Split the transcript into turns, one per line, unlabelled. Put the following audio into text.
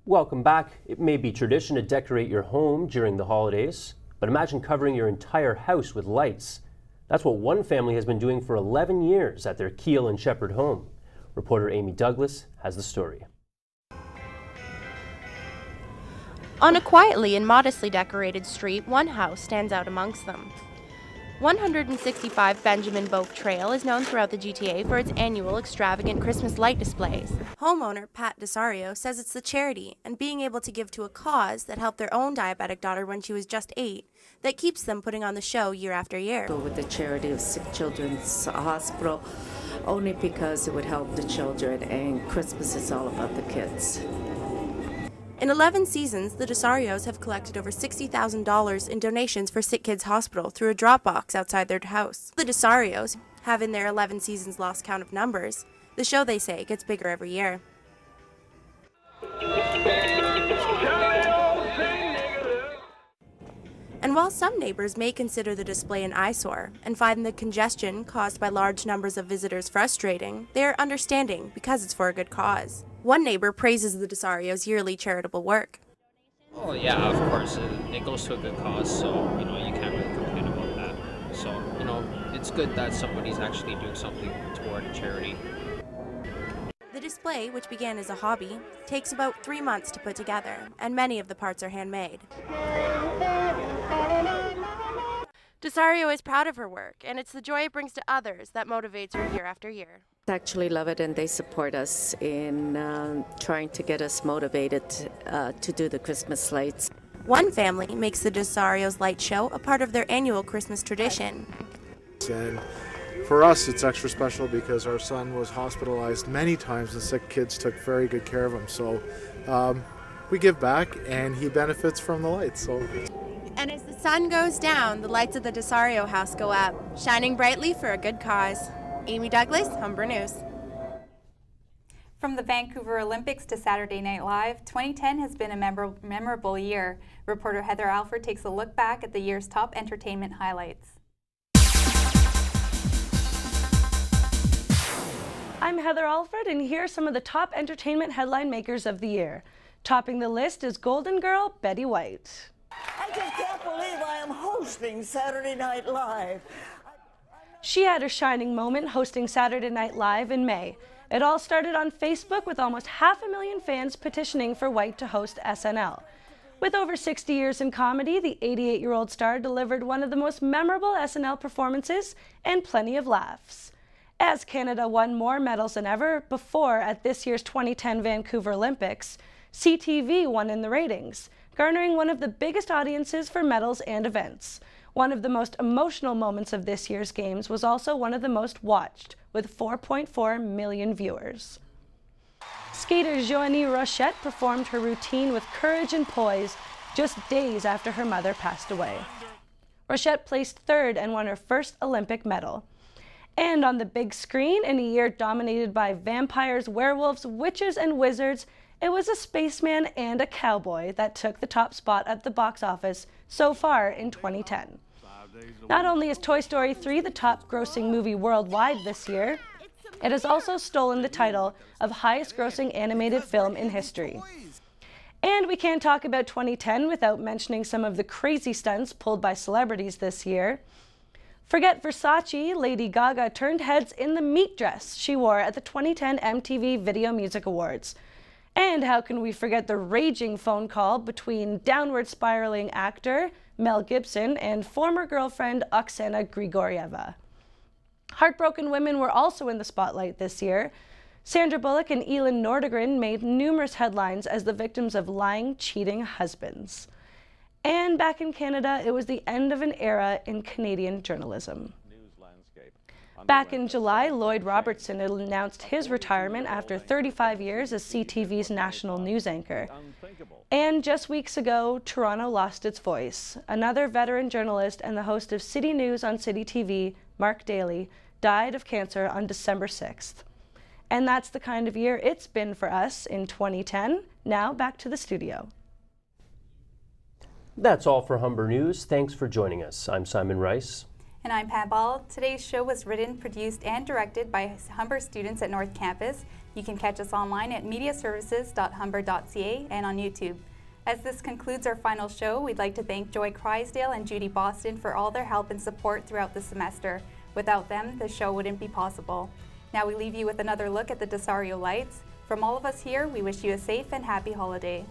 Welcome back. It may be tradition to decorate your home during the holidays, but imagine covering your entire house with lights. That's what one family has been doing for 11 years at their Keel and Shepherd home. Reporter Amy Douglas has the story.
On a quietly and modestly decorated street, one house stands out amongst them. 165 Benjamin Boak Trail is known throughout the GTA for its annual extravagant Christmas light displays. Homeowner Pat DeSario says it's the charity and being able to give to a cause that helped their own diabetic daughter when she was just 8 that keeps them putting on the show year after year.
Go with the charity of Sick Children's Hospital only because it would help the children, and Christmas is all about the kids.
In 11 seasons, the DeSarios have collected over $60,000 in donations for Sick Kids Hospital through a drop box outside their house. The DeSarios have in their 11 seasons lost count of numbers. The show, they say, gets bigger every year. And while some neighbors may consider the display an eyesore and find the congestion caused by large numbers of visitors frustrating, they are understanding because it's for a good cause. One neighbor praises the DeSario's yearly charitable work.
Oh yeah, of course, it goes to a good cause, so you can't really complain about that. So it's good that somebody's actually doing something toward a charity.
The display, which began as a hobby, takes about 3 months to put together, and many of the parts are handmade. DeSario is proud of her work, and it's the joy it brings to others that motivates her year after year.
I actually love it, and they support us in trying to get us motivated to do the Christmas lights.
One family makes the DeSario's light show a part of their annual Christmas tradition.
And for us, it's extra special because our son was hospitalized many times, and Sick Kids took very good care of him. So we give back, and he benefits from the lights. So.
And as the sun goes down, the lights of the DeSario house go up, shining brightly for a good cause. Amy Douglas, Humber News.
From the Vancouver Olympics to Saturday Night Live, 2010 has been a memorable year. Reporter Heather Alford takes a look back at the year's top entertainment highlights.
I'm Heather Alford, and here are some of the top entertainment headline makers of the year. Topping the list is Golden Girl Betty White.
I just can't believe I am hosting Saturday Night Live.
She had her shining moment hosting Saturday Night Live in May. It all started on Facebook with almost 500,000 fans petitioning for White to host SNL. With over 60 years in comedy, the 88-year-old star delivered one of the most memorable SNL performances and plenty of laughs. As Canada won more medals than ever before at this year's 2010 Vancouver Olympics, CTV won in the ratings, garnering one of the biggest audiences for medals and events. One of the most emotional moments of this year's games was also one of the most watched, with 4.4 million viewers. Skater Joanie Rochette performed her routine with courage and poise just days after her mother passed away. Rochette placed third and won her first Olympic medal. And on the big screen, in a year dominated by vampires, werewolves, witches, and wizards, it was a spaceman and a cowboy that took the top spot at the box office so far in 2010. Not only is Toy Story 3 the top-grossing movie worldwide this year, it has also stolen the title of highest-grossing animated film in history. And we can't talk about 2010 without mentioning some of the crazy stunts pulled by celebrities this year. Forget Versace, Lady Gaga turned heads in the meat dress she wore at the 2010 MTV Video Music Awards. And how can we forget the raging phone call between downward spiraling actor Mel Gibson and former girlfriend Oksana Grigorieva. Heartbroken women were also in the spotlight this year. Sandra Bullock and Elin Nordegren made numerous headlines as the victims of lying, cheating husbands. And back in Canada, it was the end of an era in Canadian journalism. Back in July, Lloyd Robertson announced his retirement after 35 years as CTV's national news anchor. And just weeks ago, Toronto lost its voice. Another veteran journalist and the host of City News on City TV, Mark Daly, died of cancer on December 6th. And that's the kind of year it's been for us in 2010. Now back to the studio.
That's all for Humber News. Thanks for joining us. I'm Simon Rice.
And I'm Pat Ball. Today's show was written, produced, and directed by Humber students at North Campus. You can catch us online at mediaservices.humber.ca and on YouTube. As this concludes our final show, we'd like to thank Joy Crysdale and Judy Boston for all their help and support throughout the semester. Without them, the show wouldn't be possible. Now we leave you with another look at the Desario lights. From all of us here, we wish you a safe and happy holiday.